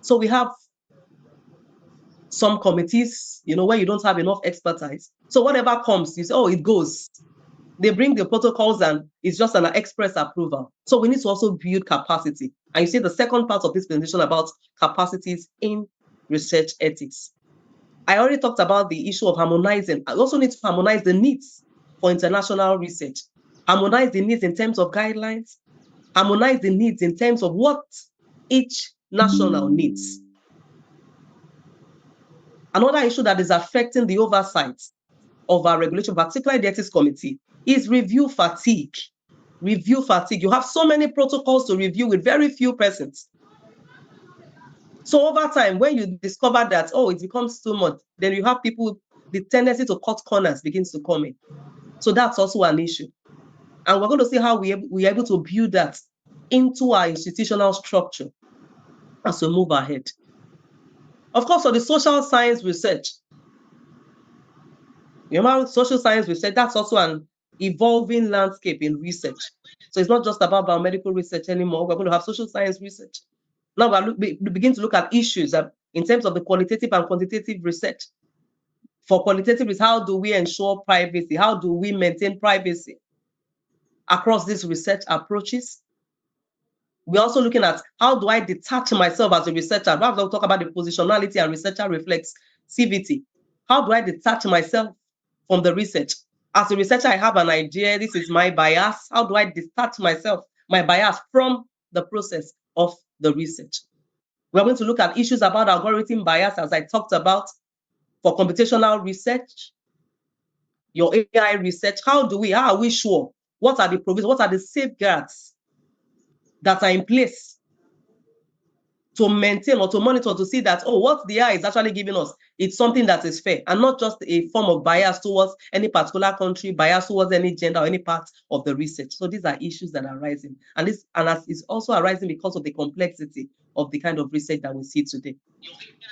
So we have some committees, where you don't have enough expertise. So whatever comes, you say, oh, it goes. They bring the protocols and it's just an express approval. So we need to also build capacity. And you see the second part of this presentation about capacities in research ethics. I already talked about the issue of harmonizing. I also need to harmonize the needs for international research. Harmonize the needs in terms of guidelines. Harmonize the needs in terms of what each national needs. Another issue that is affecting the oversight of our regulation, particularly the ethics committee, is review fatigue. Review fatigue. You have so many protocols to review with very few persons. So over time, when you discover that, oh, it becomes too much, then you have people, the tendency to cut corners begins to come in. So that's also an issue. And we're going to see how we're able to build that into our institutional structure as we move ahead. Of course, for the social science research, social science research, that's also an evolving landscape in research. So it's not just about biomedical research anymore. We're going to have social science research. Now we begin to look at issues in terms of the qualitative and quantitative research. For qualitative research, how do we ensure privacy? How do we maintain privacy across these research approaches? We're also looking at how do I detach myself as a researcher? Rather than talk about the positionality and researcher reflexivity. How do I detach myself from the research? As a researcher, I have an idea. This is my bias. How do I detach myself, my bias, from the process of the research? We're going to look at issues about algorithm bias, as I talked about, for computational research, your AI research. How are we sure? What are the provisions? What are the safeguards that are in place to maintain or to monitor to see that, oh, what the AI is actually giving us, it's something that is fair and not just a form of bias towards any particular country, bias towards any gender or any part of the research. So these are issues that are rising. And this is also arising because of the complexity of the kind of research that we see today.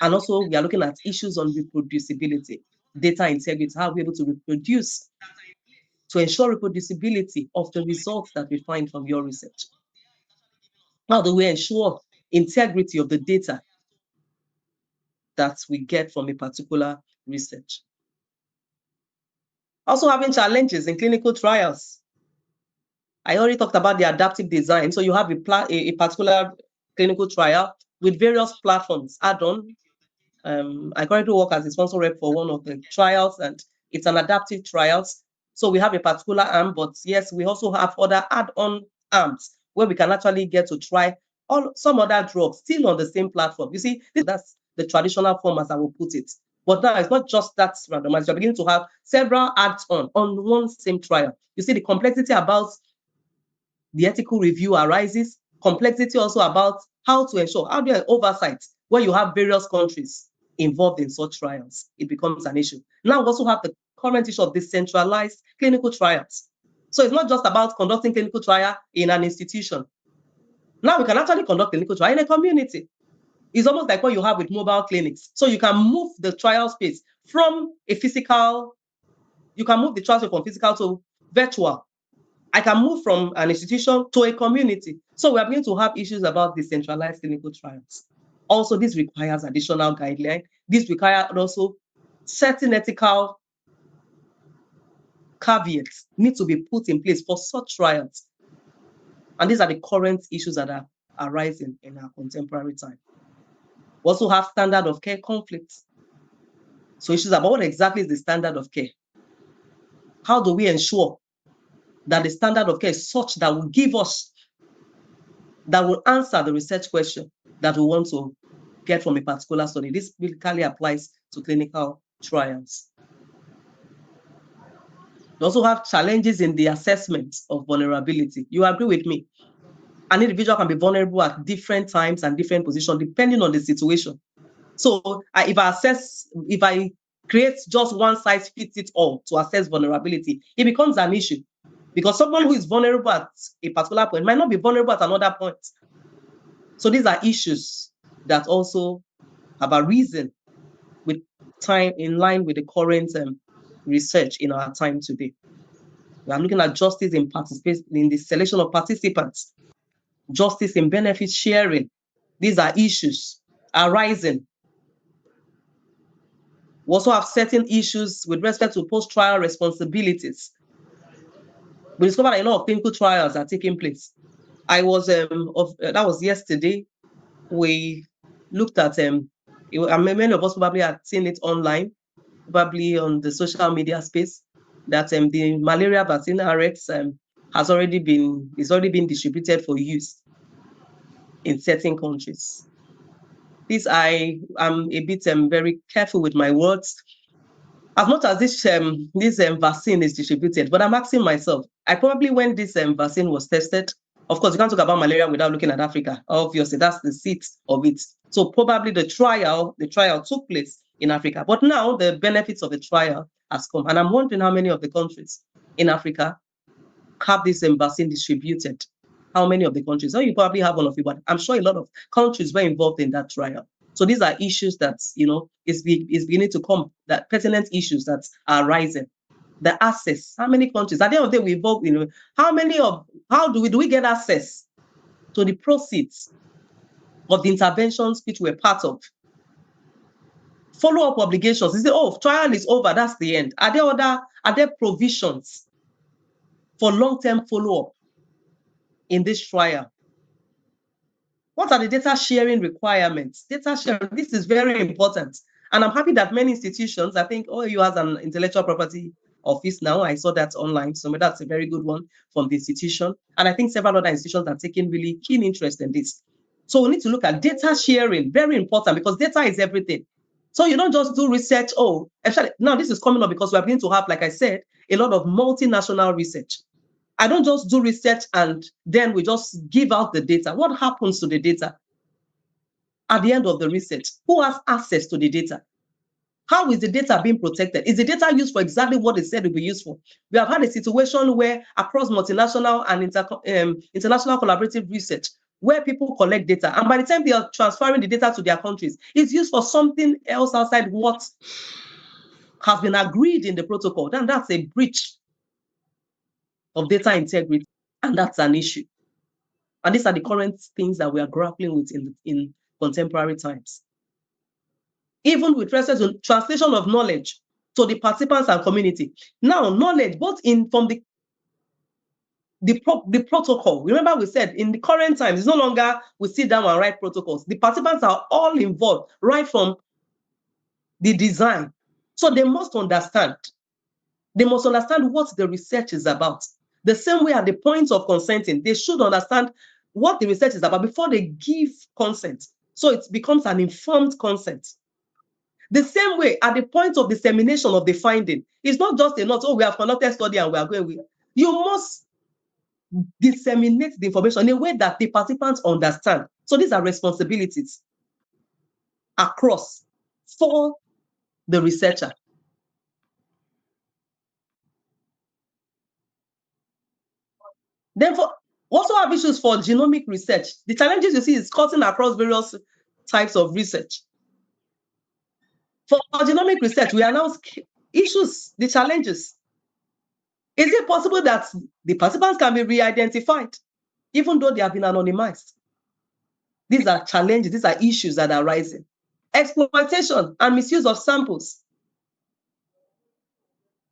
And also we are looking at issues on reproducibility, data integrity, how we're able to reproduce, to ensure reproducibility of the results that we find from your research. How do we ensure integrity of the data that we get from a particular research? Also having challenges in clinical trials. I already talked about the adaptive design. So you have a particular clinical trial with various platforms add-on. I currently work as a sponsor rep for one of the trials, and it's an adaptive trials. So we have a particular arm, but yes, we also have other add-on arms where we can actually get to try some other drugs still on the same platform. You see, that's the traditional form as I will put it. But now it's not just that randomized. You're beginning to have several add-on on one same trial. You see, the complexity about the ethical review arises. Complexity also about how to ensure, how do you oversight where you have various countries involved in such trials. It becomes an issue. Now we also have the current issue of decentralized clinical trials. So it's not just about conducting clinical trial in an institution. Now we can actually conduct clinical trial in a community. It's almost like what you have with mobile clinics. So you can move the trial space from a physical, you can move the trial space from physical to virtual. I can move from an institution to a community. So we are going to have issues about decentralized clinical trials. Also, this requires additional guidelines. This requires also certain ethical caveats need to be put in place for such trials. And these are the current issues that are arising in our contemporary time. We also have standard of care conflicts. So issues about what exactly is the standard of care? How do we ensure that the standard of care is such that will give us, that will answer the research question that we want to get from a particular study? This basically applies to clinical trials. We also have challenges in the assessment of vulnerability. You agree with me? An individual can be vulnerable at different times and different positions depending on the situation. So if I create just one size fits it all to assess vulnerability, it becomes an issue. Because someone who is vulnerable at a particular point might not be vulnerable at another point. So these are issues that also have arisen with time in line with the current research in our time today. We are looking at justice in participation in the selection of participants, justice in benefit sharing. These are issues are rising. We also have certain issues with respect to post-trial responsibilities. We discovered a lot of clinical trials are taking place. I was that was yesterday. We looked at many of us probably had seen it online, probably on the social media space, that the malaria vaccine RX is already been distributed for use in certain countries. This I am a bit very careful with my words. As much as this vaccine is distributed, but I'm asking myself, I probably, when this vaccine was tested, of course, you can't talk about malaria without looking at Africa. Obviously, that's the seat of it. So probably the trial took place in Africa. But now the benefits of the trial has come. And I'm wondering how many of the countries in Africa have this vaccine distributed. How many of the countries? Oh, you probably have one of you, but I'm sure a lot of countries were involved in that trial. So these are issues that, is beginning to come, that pertinent issues that are rising. The access, how many countries? At the end of the day, we involve, how do we get access to the proceeds of the interventions which we're part of? Follow-up obligations. Is it, trial is over, that's the end. Are there provisions for long-term follow-up in this trial? What are the data sharing requirements? Data sharing, this is very important. And I'm happy that many institutions, I think OAU has an intellectual property office now. I saw that online. So that's a very good one from the institution. And I think several other institutions are taking really keen interest in this. So we need to look at data sharing, very important, because data is everything. So you don't just do research. Actually, now this is coming up because we are beginning to have, like I said, a lot of multinational research. I don't just do research and then we just give out the data. What happens to the data at the end of the research? Who has access to the data? How is the data being protected? Is the data used for exactly what it said it would be used for? We have had a situation where across multinational and international collaborative research, where people collect data, and by the time they are transferring the data to their countries, it's used for something else outside what has been agreed in the protocol. Then that's a breach of data integrity, and that's an issue. And these are the current things that we are grappling with in contemporary times. Even with respect to translation of knowledge to the participants and community. Now, knowledge, both from the protocol. Remember we said in the current times, it's no longer we sit down and write protocols. The participants are all involved right from the design. So they must understand. They must understand what the research is about. The same way at the point of consenting, they should understand what the research is about before they give consent. So it becomes an informed consent. The same way at the point of dissemination of the finding, it's not just a note, we have conducted study and we are going with. You must disseminate the information in a way that the participants understand. So these are responsibilities across for the researcher. Then also have issues for genomic research. The challenges you see is cutting across various types of research. For genomic research, we announce issues, the challenges. Is it possible that the participants can be re-identified, even though they have been anonymized? These are challenges, these are issues that are rising. Exploitation and misuse of samples.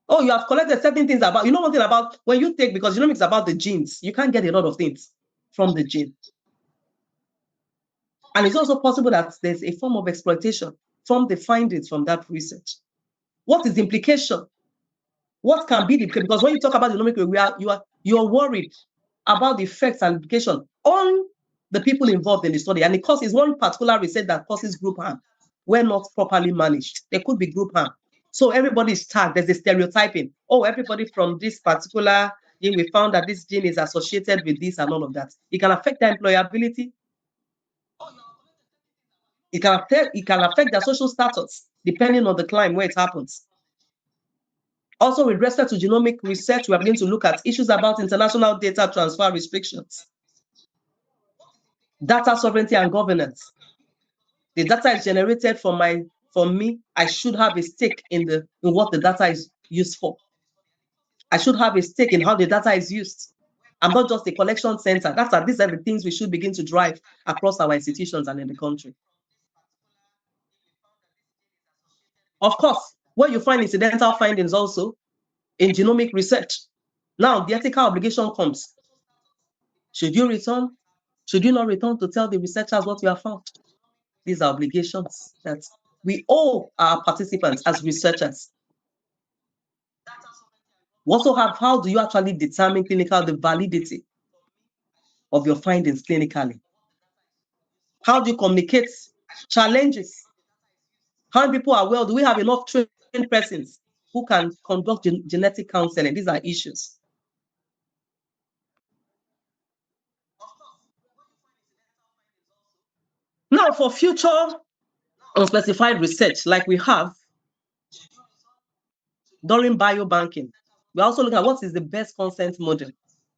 You have collected certain things about, one thing about when you take, because genomics is about the genes, you can't get a lot of things from the gene. And it's also possible that there's a form of exploitation from the findings from that research. What is the implication? What can be the implication? Because when you talk about genomics, you're worried about the effects and implication on the people involved in the study. And it is one particular research that causes group harm when not properly managed. There could be group harm. So everybody is tagged. There's a stereotyping. Everybody from this particular gene, we found that this gene is associated with this and all of that. It can affect their employability. It can affect their social status, depending on the climate where it happens. Also, with respect to genomic research, we are beginning to look at issues about international data transfer restrictions, data sovereignty and governance. The data is generated from me. I should have a stake in what the data is used for. I should have a stake in how the data is used. I'm not just a collection center. These are the things we should begin to drive across our institutions and in the country. Of course, where you find incidental findings also in genomic research. Now, the ethical obligation comes. Should you return? Should you not return to tell the researchers what you have found? These are obligations that we owe our participants as researchers. We also have, how do you actually determine the validity of your findings clinically? How do you communicate challenges? How many people are well? Do we have enough trained persons who can conduct genetic counseling? These are issues. Now, for future unspecified research, like we have during biobanking, we're also looking at what is the best consent model.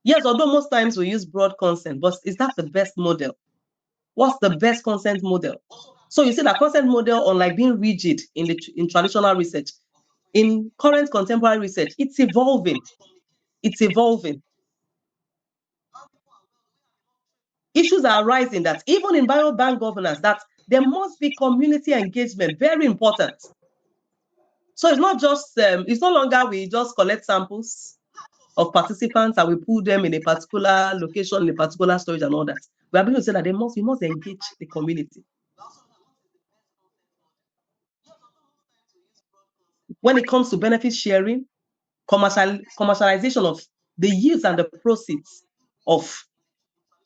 Yes, although most times we use broad consent, but is that the best model? What's the best consent model? So you see that consent model, unlike being rigid in traditional research, in current contemporary research, it's evolving. It's evolving. Issues are arising that even in biobank governance, that there must be community engagement, very important. So it's not just, it's no longer we just collect samples of participants and we put them in a particular location, in a particular storage and all that. We are going to say that we must engage the community. When it comes to benefit sharing, commercialization of the use and the proceeds of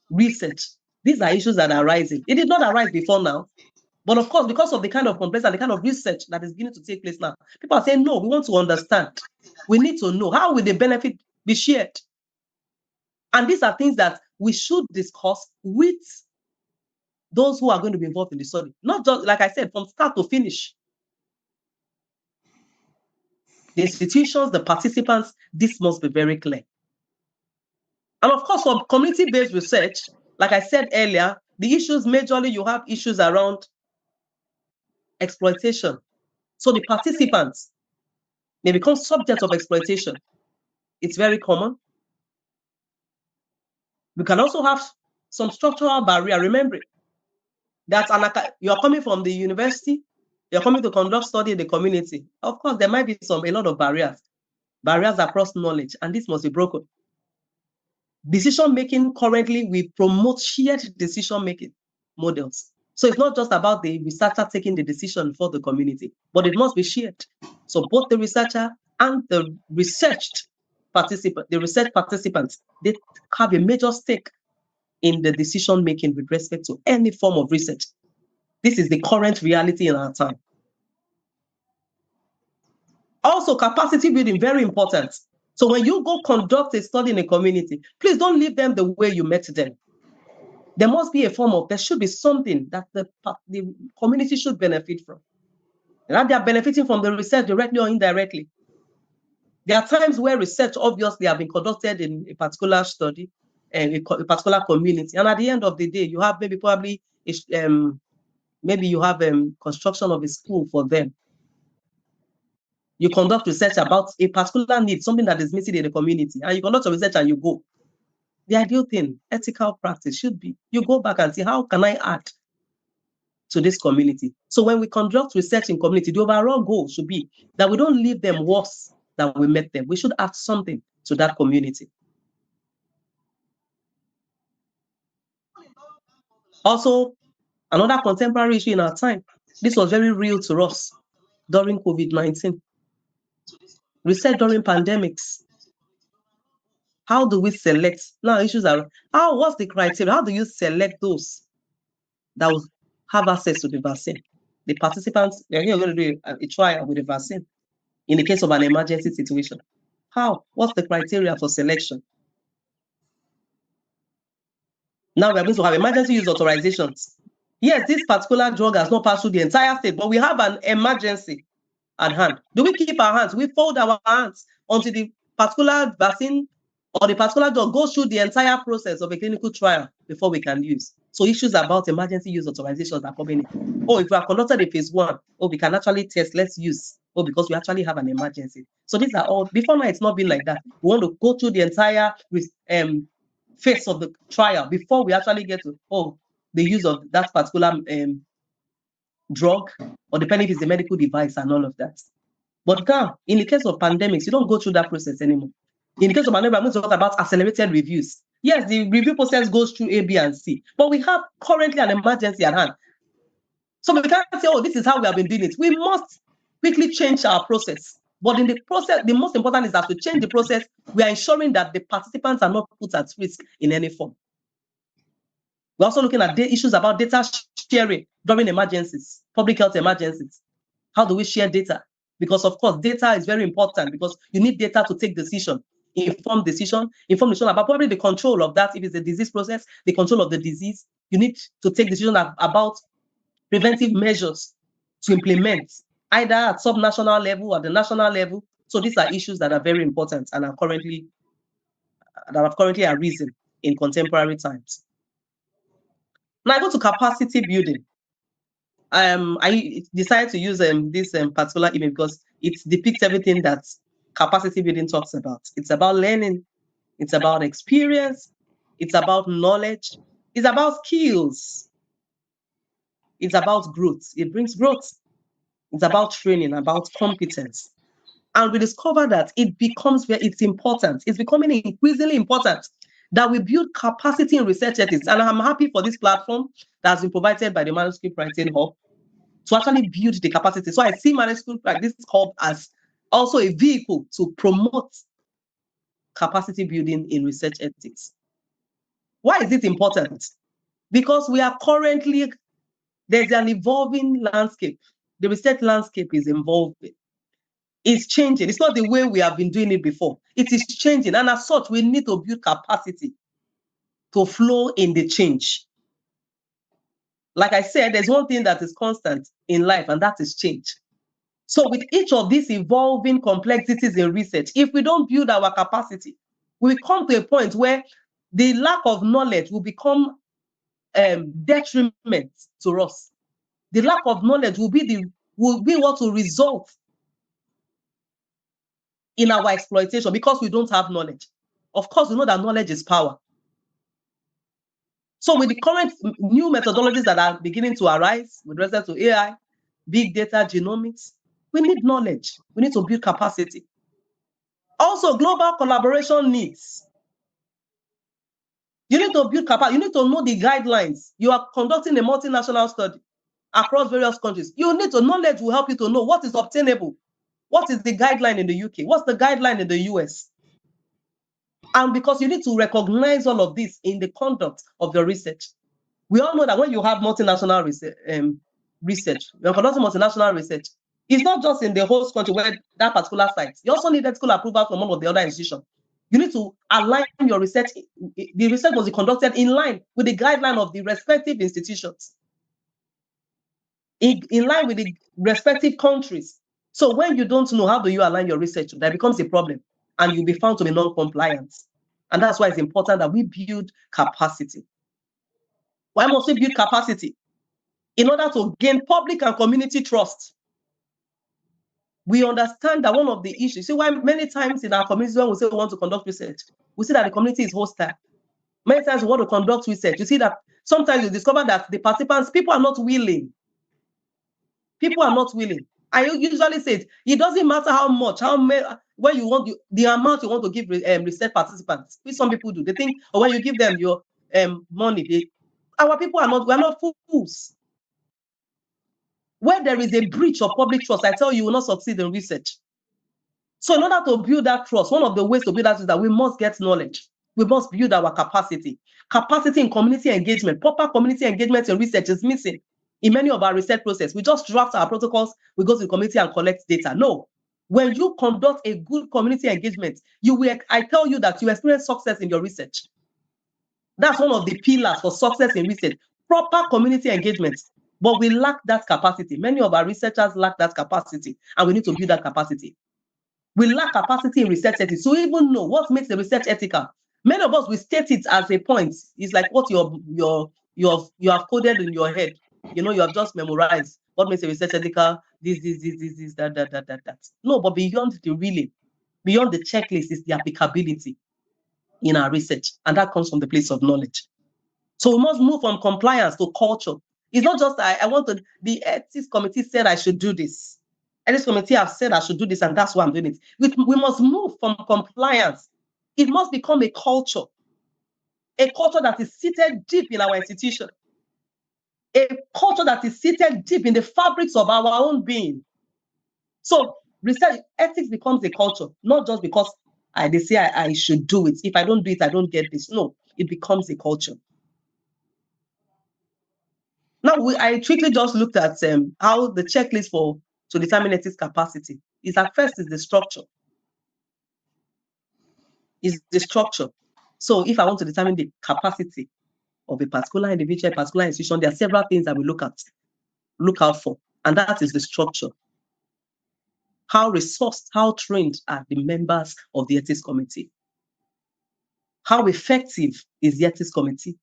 research, these are issues that are arising. It did not arise before now. But of course, because of the kind of complexity and the kind of research that is beginning to take place now, people are saying, no, we want to understand. We need to know, how will the benefit be shared? And these are things that we should discuss with those who are going to be involved in the study. Not just, like I said, from start to finish. The institutions, the participants, this must be very clear. And of course, for community-based research, like I said earlier, the issues, majorly you have issues around exploitation. So the participants may become subjects of exploitation. It's very common. We can also have some structural barrier. Remember that you're coming from the university, you're coming to conduct study in the community. Of course, there might be a lot of barriers across knowledge, and this must be broken. Decision-making, currently, we promote shared decision-making models. So it's not just about the researcher taking the decision for the community, but it must be shared. So both the researcher and the research participants, they have a major stake in the decision-making with respect to any form of research. This is the current reality in our time. Also, capacity building, very important. So when you go conduct a study in a community, please don't leave them the way you met them. There must be there should be something that the community should benefit from. And they are benefiting from the research directly or indirectly. There are times where research obviously have been conducted in a particular study and a particular community. And at the end of the day, you have maybe you have construction of a school for them. You conduct research about a particular need, something that is missing in the community, and you conduct a research and you go. The ideal thing, ethical practice should be, you go back and see, how can I add to this community? So when we conduct research in community, the overall goal should be that we don't leave them worse than we met them. We should add something to that community. Also, another contemporary issue in our time, this was very real to us during COVID-19. Research during pandemics. How do we select? Now issues are, what's the criteria? How do you select those that will have access to the vaccine? The participants, they're going to do a trial with the vaccine in the case of an emergency situation. How? What's the criteria for selection? Now we're going to have emergency use authorizations. Yes, this particular drug has not passed through the entire state, but we have an emergency at hand. Do we keep our hands? We fold our hands until the particular vaccine or the particular drug goes through the entire process of a clinical trial before we can use. So issues about emergency use authorizations are coming in. If we have conducted a phase 1, we can actually test, let's use. Because we actually have an emergency. So these are all, before now it's not been like that. We want to go through the entire phase of the trial before we actually get to the use of that particular drug or depending if it's a medical device and all of that. But now, in the case of pandemics, you don't go through that process anymore. In the case of pandemic, I'm going to talk about accelerated reviews. Yes, the review process goes through A, B, and C, but we have currently an emergency at hand. So we can't say, oh, this is how we have been doing it. We must quickly change our process. But in the process, the most important is that to change the process, we are ensuring that the participants are not put at risk in any form. We're also looking at the issues about data sharing during emergencies, public health emergencies. How do we share data? Because, of course, data is very important because you need data to take decision, informed decision about probably the control of that. If it's a disease process, the control of the disease, you need to take decision about preventive measures to implement either at subnational level or the national level. So these are issues that are very important and have currently arisen in contemporary times. Now I go to capacity building. I decided to use this particular image because it depicts everything that capacity building talks about. It's about learning, it's about experience, it's about knowledge, it's about skills, it's about growth. It brings growth. It's about training, about competence. And we discover that it's important. It's becoming increasingly important that we build capacity in research ethics. And I'm happy for this platform that has been provided by the Manuscript Writing Hub to actually build the capacity. So I see Manuscript Writing Hub as also a vehicle to promote capacity building in research ethics. Why is it important? Because there's an evolving landscape. The research landscape is evolving. It's changing. It's not the way we have been doing it before. It is changing. And as such, we need to build capacity to flow in the change. Like I said, there's one thing that is constant in life, and that is change. So with each of these evolving complexities in research, if we don't build our capacity, we come to a point where the lack of knowledge will become detriment to us. The lack of knowledge will be what will result in our exploitation because we don't have knowledge. Of course, we know that knowledge is power. So with the current new methodologies that are beginning to arise with respect to AI, big data, genomics, we need knowledge. We need to build capacity. Also, global collaboration needs. You need to build capacity. You need to know the guidelines. You are conducting a multinational study across various countries. Knowledge will help you to know what is obtainable. What is the guideline in the UK? What's the guideline in the US? And because you need to recognize all of this in the conduct of your research. We all know that when you have multinational research, you're conducting multinational research, it's not just in the host country where that particular site. You also need ethical approval from one of the other institutions. You need to align your research. The research must be conducted in line with the guideline of the respective institutions, in line with the respective countries. So when you don't know, how do you align your research? That becomes a problem, and you'll be found to be non-compliant. And that's why it's important that we build capacity. Why must we build capacity? In order to gain public and community trust. We understand that one of the issues, see why many times in our community when we say we want to conduct research, we see that the community is hostile. Many times we want to conduct research, you see that sometimes you discover that the participants, people are not willing. People are not willing. I usually say it doesn't matter how much, when you want the amount you want to give research participants, which some people do. They think, or when you give them your money, our people we're not fools. Where there is a breach of public trust, I tell you, will not succeed in research. So in order to build that trust, one of the ways to build that is that we must get knowledge. We must build our capacity. Capacity in community engagement. Proper community engagement in research is missing in many of our research process. We just draft our protocols, we go to the community and collect data. No. When you conduct a good community engagement, I tell you that you experience success in your research. That's one of the pillars for success in research. Proper community engagement. But we lack that capacity. Many of our researchers lack that capacity, and we need to build that capacity. We lack capacity in research ethics to even know what makes the research ethical. Many of us, we state it as a point. It's like what you have coded in your head. You have just memorized what makes a research ethical, this, that. No, but beyond the reeling, beyond the checklist is the applicability in our research, and that comes from the place of knowledge. So we must move from compliance to culture. It's not just I want to, the ethics committee said I should do this. Ethics committee have said I should do this, and that's why I'm doing it. We must move from compliance. It must become a culture that is seated deep in our institution, a culture that is seated deep in the fabrics of our own being. So research ethics becomes a culture, not just because they say I should do it. If I don't do it, I don't get this. No, it becomes a culture. Now, I quickly just looked at how the checklist to determine ethics capacity is. At first is the structure. So if I want to determine the capacity of a particular individual, a particular institution, there are several things that we look out for, and that is the structure. How resourced, how trained are the members of the ethics committee? How effective is the ethics committee?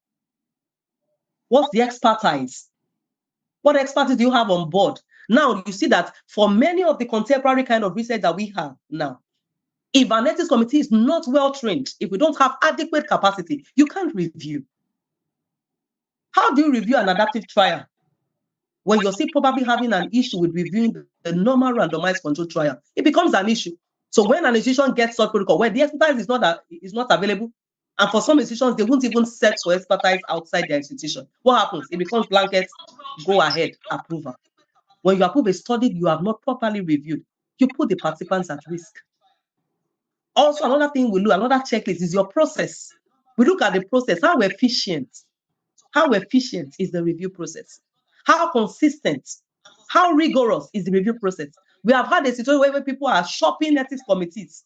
What's the expertise? What expertise do you have on board? Now, you see that for many of the contemporary kind of research that we have now, if an ethics committee is not well trained, if we don't have adequate capacity, you can't review. How do you review an adaptive trial when you're still probably having an issue with reviewing the normal randomized control trial? It becomes an issue. So when an institution gets such protocol, where the expertise is not available, and for some institutions, they won't even search for expertise outside their institution. What happens? It becomes blanket, go ahead, approval. When you approve a study you have not properly reviewed, you put the participants at risk. Also, another thing we look, another checklist is your process. We look at the process. How efficient is the review process? How consistent? How rigorous is the review process? We have had a situation where people are shopping ethics committees.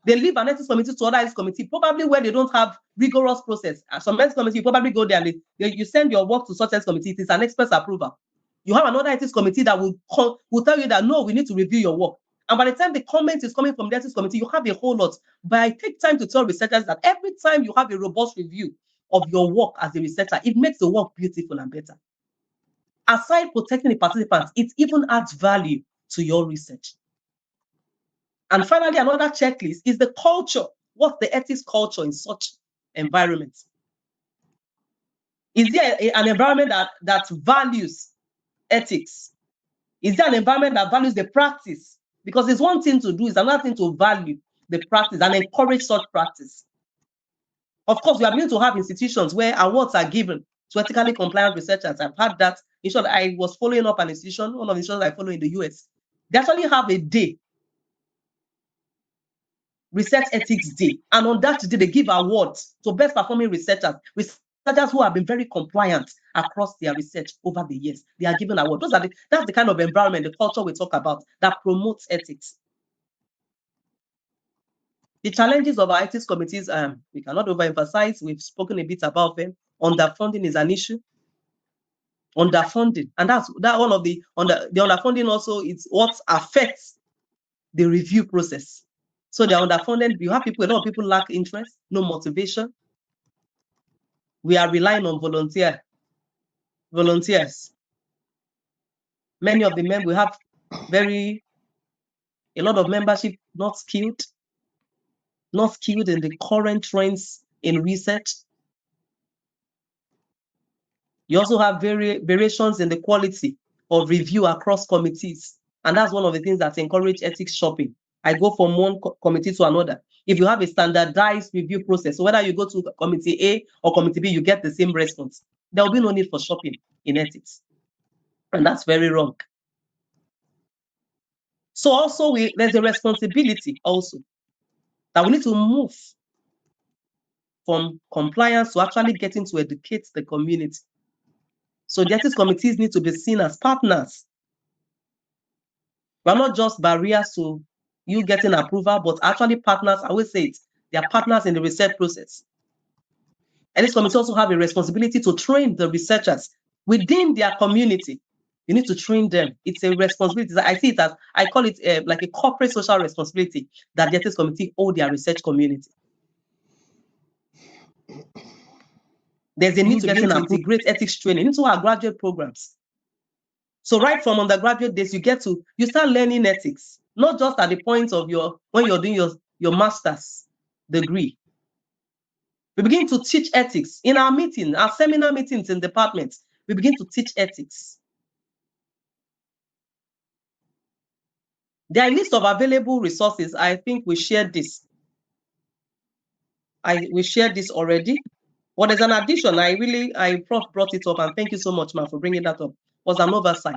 They leave an ethics committee to other ethics committee, probably where they don't have rigorous process. Some ethics committee, you probably go there and you send your work to such ethics committee. It is an expert approval. You have another ethics committee that will tell you that, no, we need to review your work. And by the time the comment is coming from the ethics committee, you have a whole lot. But I take time to tell researchers that every time you have a robust review of your work as a researcher, it makes the work beautiful and better. Aside protecting the participants, it even adds value to your research. And finally, another checklist is the culture. What's the ethics culture in such environments? Is there an environment that values ethics? Is there an environment that values the practice? Because it's one thing to do, it's another thing to value the practice and encourage such practice. Of course, we are beginning to have institutions where awards are given to ethically compliant researchers. I've had that. In short, I was following up an institution, one of the institutions I follow in the US. They actually have a day, Research Ethics Day. And on that day, they give awards to best performing researchers who have been very compliant across their research over the years. They are given awards. That's the kind of environment, the culture we talk about that promotes ethics. The challenges of our ethics committees, we cannot overemphasize. We've spoken a bit about them. Underfunding is an issue. Underfunding, and that's one of the underfunding also is what affects the review process. So they're underfunded. You have a lot of people lack interest, no motivation. We are relying on volunteers. Many of the members, we have a lot of membership not skilled in the current trends in research. You also have variations in the quality of review across committees. And that's one of the things that encourage ethics shopping. I go from one committee to another. If you have a standardized review process, so whether you go to committee A or committee B, you get the same response. There will be no need for shopping in ethics. And that's very wrong. So also there's a responsibility also that we need to move from compliance to actually getting to educate the community. So the ethics committees need to be seen as partners. We're not just barriers to you getting approval, but actually partners. I always say it, they are partners in the research process. And this committee also have a responsibility to train the researchers within their community. You need to train them. It's a responsibility. I see it as, I call it like a corporate social responsibility that the ethics committee owe their research community. There's a need to integrate ethics training into our graduate programs. So right from undergraduate days, you start learning ethics, not just at the point of when you're doing your master's degree. We begin to teach ethics in our seminar meetings in departments. we begin to teach ethics. There are a list of available resources. I think we shared this. We shared this already. What is an addition? Prof brought it up, and thank you so much, ma, for bringing that up. Was an oversight.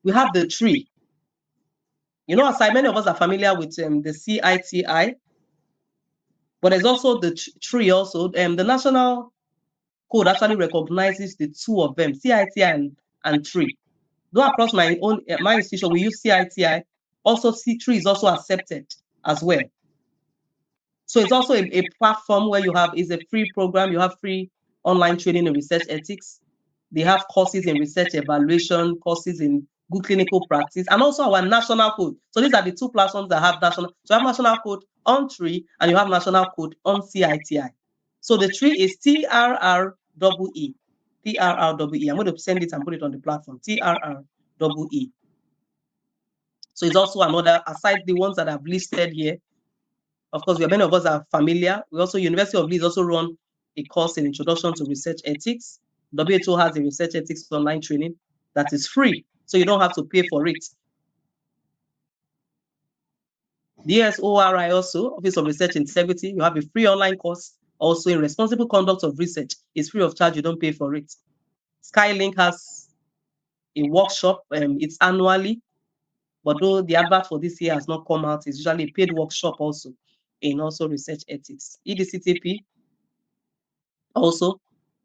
We have the tree. You know, aside many of us are familiar with the CITI, but there's also the tree also. The national code actually recognizes the two of them, CITI and tree. Though across my institution, we use CITI. Also, tree is also accepted as well. So it's also a platform where is a free program. You have free online training in research ethics. They have courses in research evaluation, courses in good clinical practice, and also our national code. So these are the two platforms that have national. So you have national code on tree, and you have national code on CITI. So the tree is TRREE. TRREE. I'm going to send it and put it on the platform. TRREE. So it's also another, aside the ones that I've listed here. Of course, many of us are familiar. We also, University of Leeds also run a course in Introduction to Research Ethics. WHO has a research ethics online training that is free, so you don't have to pay for it. The ASORI also, Office of Research Integrity, you have a free online course also in responsible conduct of research. It's free of charge, you don't pay for it. Skylink has a workshop, it's annually, but though the advert for this year has not come out, it's usually a paid workshop also in also research ethics. EDCTP also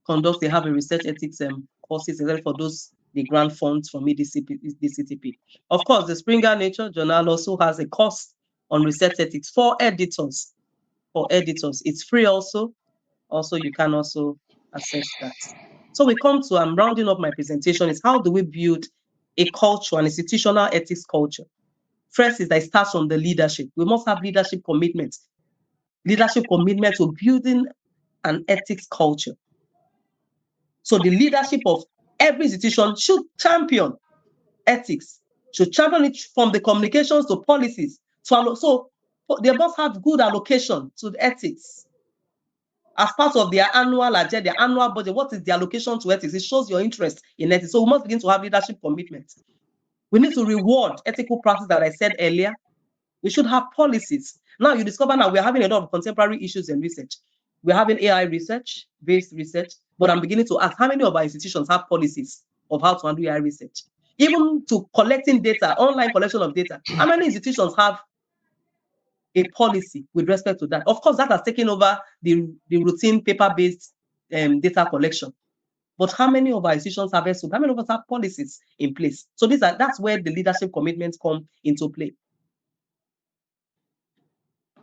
conducts, they have a research ethics courses for those, the grant funds from EDCTP. Of course, the Springer Nature Journal also has a course on research ethics for editors. It's free also. Also, you can also access that. So we come to, I'm rounding up my presentation, is how do we build a culture, an institutional ethics culture? First is that it starts from the leadership. We must have leadership commitment. Leadership commitment to building an ethics culture. So the leadership of every institution should champion ethics, should champion it from the communications to policies. So they must have good allocation to the ethics. As part of their annual agenda, their annual budget, what is the allocation to ethics? It shows your interest in ethics. So we must begin to have leadership commitment. We need to reward ethical practice that I said earlier. We should have policies. Now you discover now we're having a lot of contemporary issues in research. We're having AI research, based research, but I'm beginning to ask how many of our institutions have policies of how to handle AI research? Even to collecting data, online collection of data, how many institutions have a policy with respect to that? Of course, that has taken over the routine paper-based data collection. But how many of our institutions have SOP? How many of us have policies in place? So that's where the leadership commitments come into play.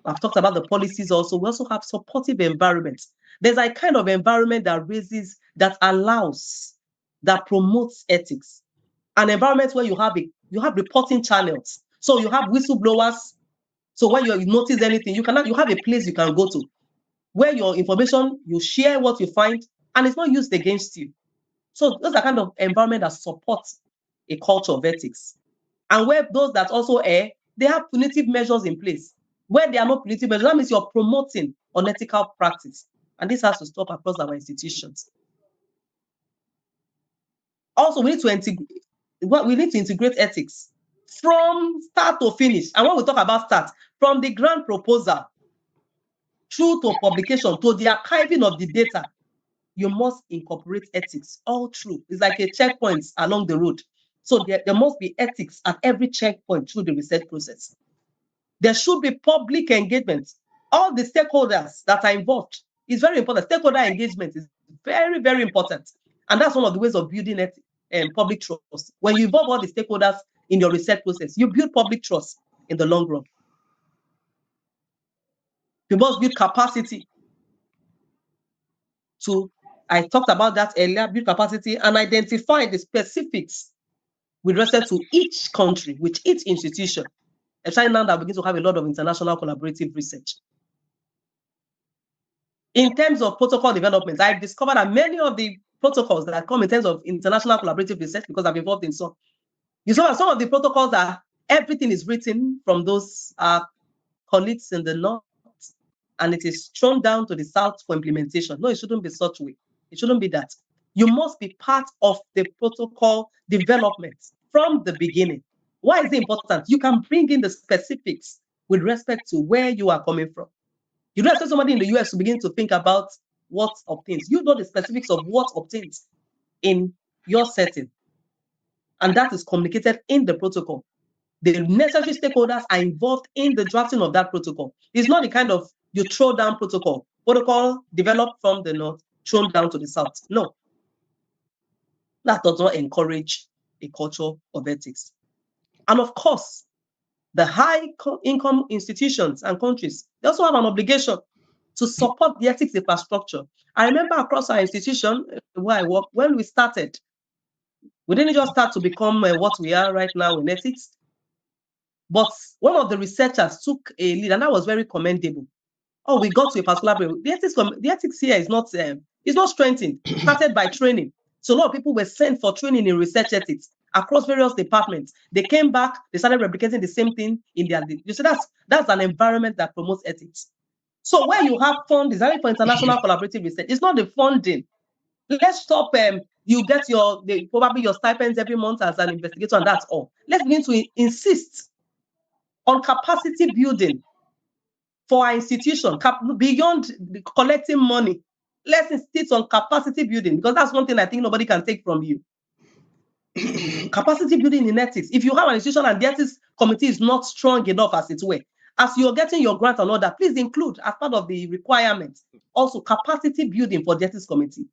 I've talked about the policies also. We also have supportive environments. There's a kind of environment that allows, that promotes ethics. An environment where you have reporting channels. So you have whistleblowers. So when you notice anything, you have a place you can go to where your information, you share what you find, and it's not used against you. So those are kind of environment that supports a culture of ethics. And where those that also err, they have punitive measures in place. Where there are no punitive measures, that means you're promoting unethical practice. And this has to stop across our institutions. Also, we need to integrate ethics from start to finish. And when we talk about start, from the grant proposal through to publication to the archiving of the data, you must incorporate ethics all through. It's like a checkpoint along the road. So there must be ethics at every checkpoint through the research process. There should be public engagement. All the stakeholders that are involved is very important. Stakeholder engagement is very, very important. And that's one of the ways of building public trust. When you involve all the stakeholders in your research process, you build public trust in the long run. You must build capacity I talked about that earlier, build capacity and identify the specifics with respect to each country, with each institution. Especially now that we begin to have a lot of international collaborative research. In terms of protocol development, I've discovered that many of the protocols that come in terms of international collaborative research, because I'm involved in some, you saw some of the protocols are, everything is written from those colleagues in the north, and it is thrown down to the south for implementation. No, it shouldn't be such way. It shouldn't be that. You must be part of the protocol development from the beginning. Why is it important? You can bring in the specifics with respect to where you are coming from. You don't expect somebody in the US to begin to think about what obtains. You know the specifics of what obtains in your setting. And that is communicated in the protocol. The necessary stakeholders are involved in the drafting of that protocol. It's not the kind of you throw down protocol developed from the north, thrown down to the south. No, that does not encourage a culture of ethics. And of course, the high income institutions and countries, they also have an obligation to support the ethics infrastructure. I remember across our institution where I work, when we started, we didn't just start to become what we are right now in ethics, but one of the researchers took a lead, and that was very commendable. Oh, we got to a particular point. The ethics here is not strengthened. It started by training. So a lot of people were sent for training in research ethics across various departments. They came back, they started replicating the same thing in their. You see, that's an environment that promotes ethics. So when you have fund design for international collaborative research, it's not the funding. Let's stop. You get probably your stipends every month as an investigator, and that's all. Let's begin to insist on capacity building for our institution beyond collecting money. Let's insist on capacity building, because that's one thing I think nobody can take from you. Capacity building in ethics. If you have an institution and the ethics committee is not strong enough, as it were, as you're getting your grant and all that, please include as part of the requirements also capacity building for the ethics committee.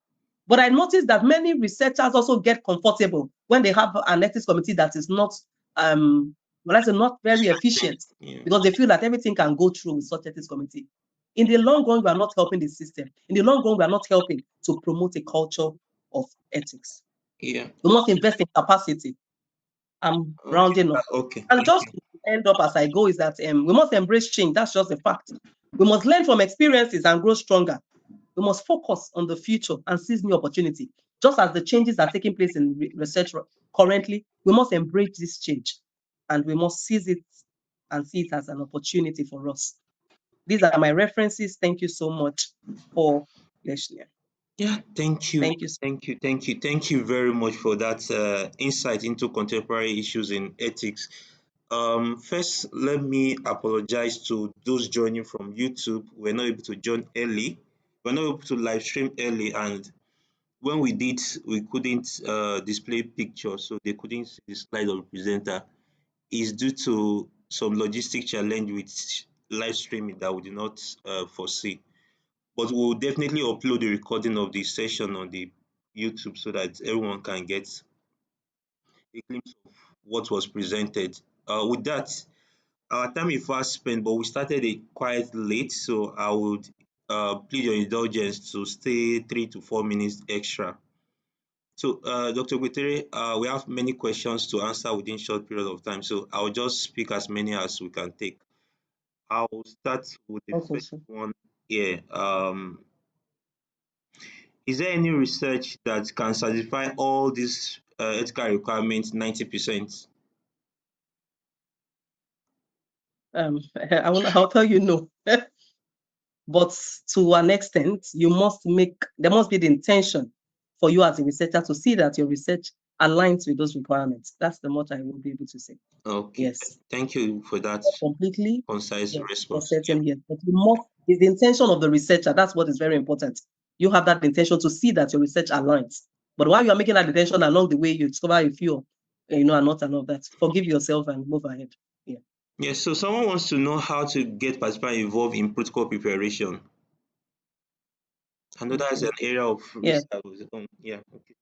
But I noticed that many researchers also get comfortable when they have an ethics committee that is not not very efficient, because they feel that everything can go through with such ethics committee. In the long run, we are not helping the system. In the long run, we are not helping to promote a culture of ethics. Yeah. We must invest in capacity. I'm rounding up. Okay. And just to end up as I go is that we must embrace change. That's just a fact. We must learn from experiences and grow stronger. We must focus on the future and seize new opportunity. Just as the changes are taking place in research currently, we must embrace this change and we must seize it and see it as an opportunity for us. These are my references. Thank you so much for listening. Yeah, thank you. Thank you. Thank you very much for that insight into contemporary issues in ethics. First, let me apologize to those joining from YouTube. We're not able to join early. We're not able to live stream early, and when we did, we couldn't display pictures, so they couldn't see the slide of the presenter. Is due to some logistic challenge with live streaming that we did not foresee. But we'll definitely upload the recording of the session on the YouTube so that everyone can get a glimpse of what was presented. With that, our time is fast spent, but we started it quite late, so I would plead your indulgence to stay 3 to 4 minutes extra. So, Dr. Gwetere, we have many questions to answer within short period of time, so I'll just speak as many as we can take. I'll start with the first one here. Is there any research that can satisfy all these ethical requirements 90%? I'll tell you no. But to an extent, there must be the intention for you as a researcher to see that your research aligns with those requirements. That's the much I will be able to say. Okay. Yes. Thank you for that completely concise response. Certain, yes. But it's the intention of the researcher. That's what is very important. You have that intention to see that your research aligns. But while you are making that intention, along the way, you discover if you are not and all that. Forgive yourself and move ahead. Yeah. Yes. So someone wants to know how to get participants involved in protocol preparation. I know that's an area of research. Yeah. Okay.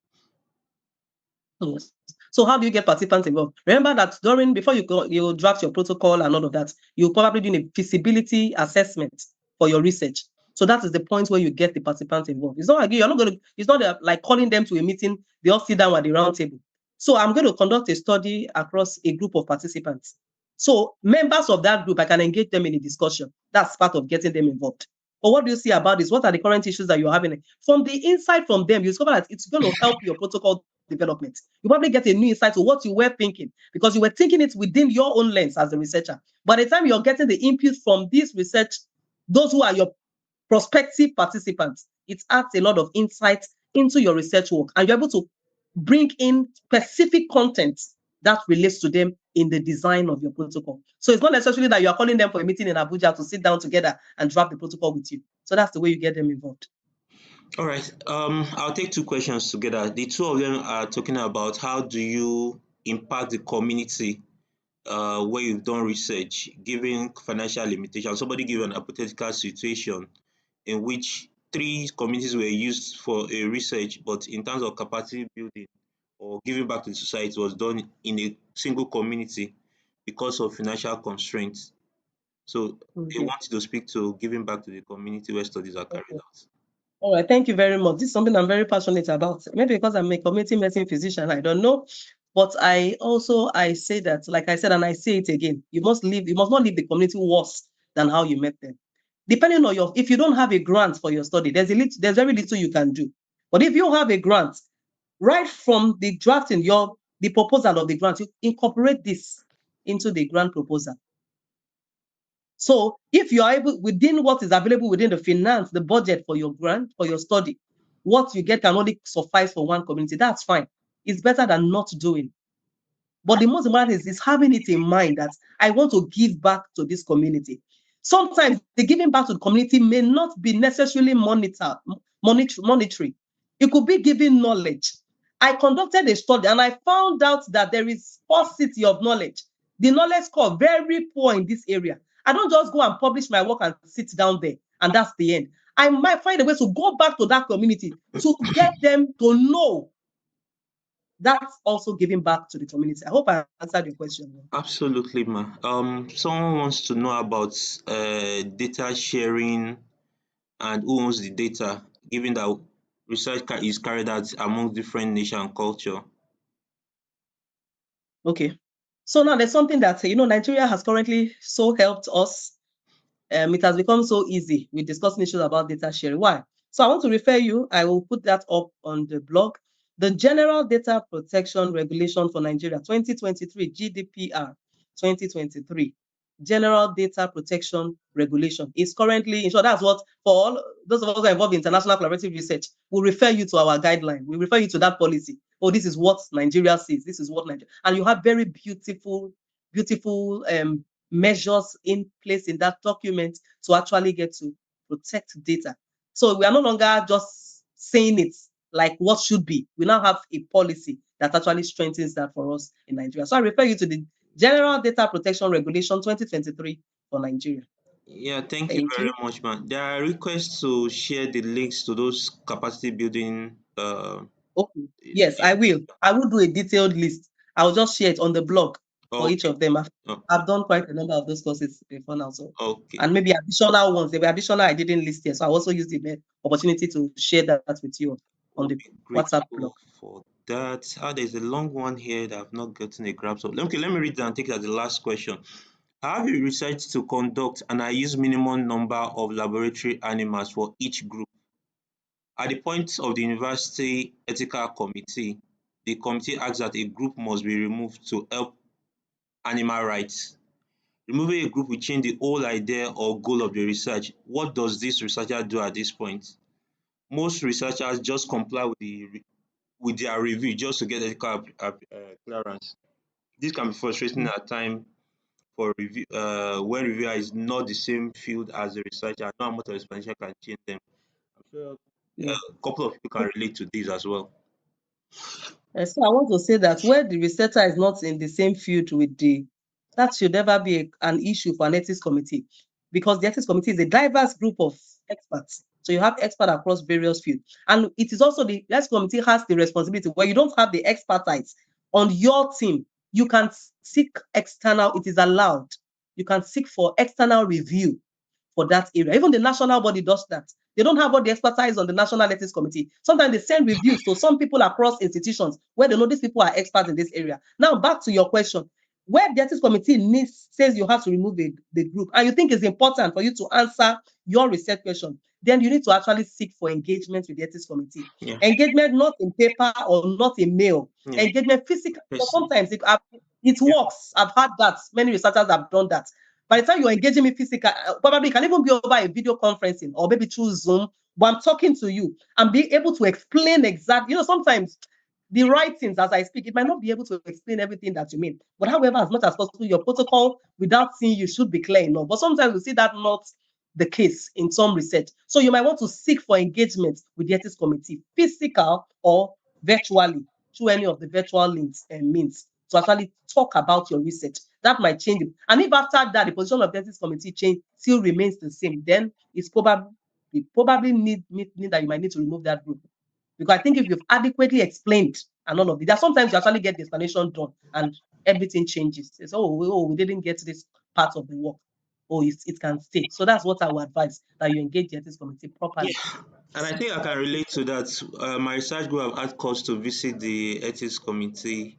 Yes. So how do you get participants involved? Remember that before you draft your protocol and all of that, you probably do a feasibility assessment for your research. So that is the point where you get the participants involved. It's not like it's not like calling them to a meeting, they all sit down at the round table. So I'm going to conduct a study across a group of participants. So members of that group, I can engage them in a discussion. That's part of getting them involved. But what do you see about this? What are the current issues that you're having? From the insight from them, you discover that it's going to help your protocol development. You probably get a new insight to what you were thinking, because you were thinking it within your own lens as a researcher. By the time you're getting the input from this research, those who are your prospective participants, it adds a lot of insight into your research work, and you're able to bring in specific content that relates to them in the design of your protocol. So it's not necessarily that you are calling them for a meeting in Abuja to sit down together and draft the protocol with you. So that's the way you get them involved. All right. I'll take two questions together. The two of them are talking about how do you impact the community where you've done research, given financial limitations. Somebody give an hypothetical situation in which three communities were used for a research, but in terms of capacity building or giving back to the society was done in a single community because of financial constraints. So they want you to speak to giving back to the community where studies are carried out. All right, thank you very much. This is something I'm very passionate about. Maybe because I'm a community medicine physician, I don't know. But I say that, like I said, and I say it again, you must not leave the community worse than how you met them. Depending on if you don't have a grant for your study, there's very little you can do. But if you have a grant, right from the drafting, the proposal of the grant, you incorporate this into the grant proposal. So if you are able, within what is available within the finance, the budget for your grant, for your study, what you get can only suffice for one community. That's fine. It's better than not doing. But the most important is having it in mind that I want to give back to this community. Sometimes the giving back to the community may not be necessarily monetary. It could be giving knowledge. I conducted a study and I found out that there is paucity of knowledge. The knowledge score very poor in this area. I don't just go and publish my work and sit down there and that's the end. I might find a way to go back to that community to get them to know. That's also giving back to the community. I hope I answered your question. Absolutely, ma. Someone wants to know about data sharing and who owns the data, given that research is carried out among different nation and culture. Okay. So now there's something that, Nigeria has currently so helped us. It has become so easy with discussing issues about data sharing. Why? So I want to refer you, I will put that up on the blog. The General Data Protection Regulation for Nigeria, 2023, GDPR 2023. General Data Protection Regulation is currently, that's what, for all those of us who are involved in international collaborative research, we'll refer you to our guideline. We refer you to that policy. Oh, this is what Nigeria says. This is what Nigeria, and you have very beautiful measures in place in that document to actually get to protect data. So we are no longer just saying it like what should be. We now have a policy that actually strengthens that for us in Nigeria. So I refer you to the General Data Protection Regulation 2023 for Nigeria. Yeah, thank you very much, man. There are requests to share the links to those capacity building. Okay. Yes, I will. I will do a detailed list. I'll just share it on the blog for each of them. I've done quite a number of those courses before now. So, and maybe additional ones. There were additional I didn't list here. So I also use the opportunity to share that with you on the WhatsApp blog. For that, there's a long one here that I've not gotten a grasp of. Okay, let me read that and take it as the last question. I have a research to conduct and I use minimum number of laboratory animals for each group. At the point of the university ethical committee, the committee asks that a group must be removed to help animal rights. Removing a group will change the whole idea or goal of the research. What does this researcher do at this point? Most researchers just comply with their review just to get ethical clearance. This can be frustrating at times for review when reviewer is not the same field as the researcher. No amount of explanation can change them. I'm sure a couple of people can relate to this as well. So I want to say that where the researcher is not in the same field with that should never be an issue for an ethics committee, because the ethics committee is a diverse group of experts. So you have experts across various fields. And it is also the ethics committee has the responsibility where you don't have the expertise on your team. You can seek external, it is allowed. You can seek for external review for that area. Even the national body does that. They don't have all the expertise on the National Ethics Committee. Sometimes they send reviews to some people across institutions where they know these people are experts in this area. Now, back to your question. Where the Ethics Committee says you have to remove the group, and you think it's important for you to answer your research question, then you need to actually seek for engagement with the Ethics Committee. Yeah. Engagement not in paper or not in mail. Yeah. Engagement physical. But sometimes it works. I've had that. Many researchers have done that. By the time you're engaging me physical, probably it can even be over a video conferencing or maybe through Zoom. but I'm talking to you and be able to explain exactly. Sometimes the writings as I speak, it might not be able to explain everything that you mean. But however, as much as possible, your protocol without seeing you should be clear enough. But sometimes we see that not the case in some research. So you might want to seek for engagement with the ethics committee, physical or virtually, through any of the virtual links and means to actually talk about your research. That might change it. And if after that the position of the ethics committee change still remains the same, then it's probably need that you might need to remove that group. Because I think if you've adequately explained and all of it, that sometimes you actually get the explanation done and everything changes. It's we didn't get this part of the work. Oh, it can stay. So that's what I would advise, that you engage the ethics committee properly. Yeah, and I think I can relate to that. My research group have had calls to visit the ethics committee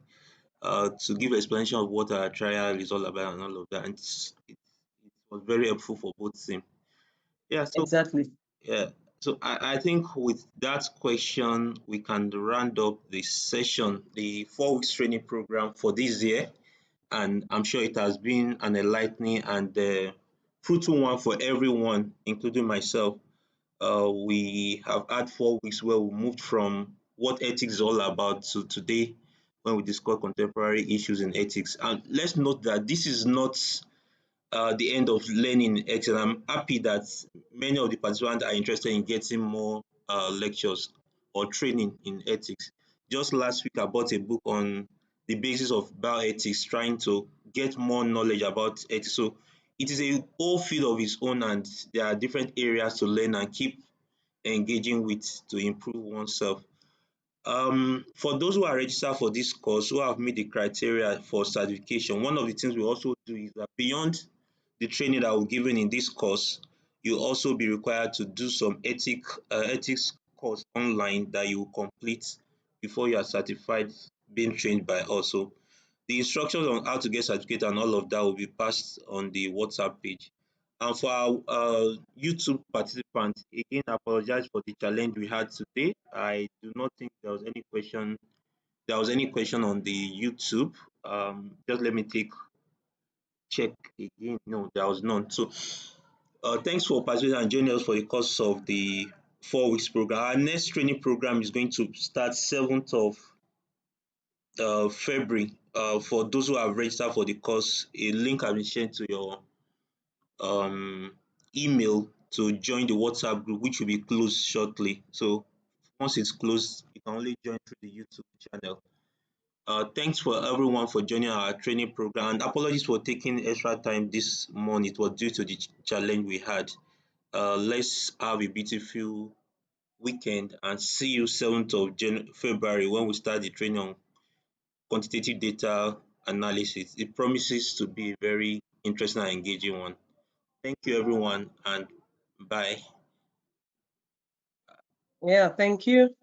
to give explanation of what our trial is all about and all of that. And it was very helpful for both team. Yeah, so Exactly. yeah, so I think with that question, we can round up the session, the 4 weeks training program for this year. And I'm sure it has been an enlightening and fruitful one for everyone, including myself. We have had 4 weeks where we moved from what ethics is all about to today when we discuss contemporary issues in ethics. And let's note that this is not the end of learning ethics. And I'm happy that many of the participants are interested in getting more lectures or training in ethics. Just last week, I bought a book on the basis of bioethics, trying to get more knowledge about ethics. So it is a whole field of its own, and there are different areas to learn and keep engaging with to improve oneself. For those who are registered for this course, who have met the criteria for certification, one of the things we also do is that beyond the training that we're given in this course, you'll also be required to do some ethics course online that you will complete before you are certified being trained by us. So the instructions on how to get certificate and all of that will be passed on the WhatsApp page. And for our YouTube participants, again, I apologize for the challenge we had today. I do not think there was any question. There was any question on the YouTube. Just let me check again. No, there was none. So thanks for participating and joining us for the course of the 4 weeks program. Our next training program is going to start 7th of February. For those who have registered for the course, a link has been sent to your um, email to join the WhatsApp group, which will be closed shortly. So once it's closed, you can only join through the YouTube channel. Thanks for everyone for joining our training program. And apologies for taking extra time this morning. It was due to the challenge we had. Let's have a beautiful weekend and see you 7th of February when we start the training on quantitative data analysis. It promises to be a very interesting and engaging one. Thank you, everyone, and bye. Yeah, thank you.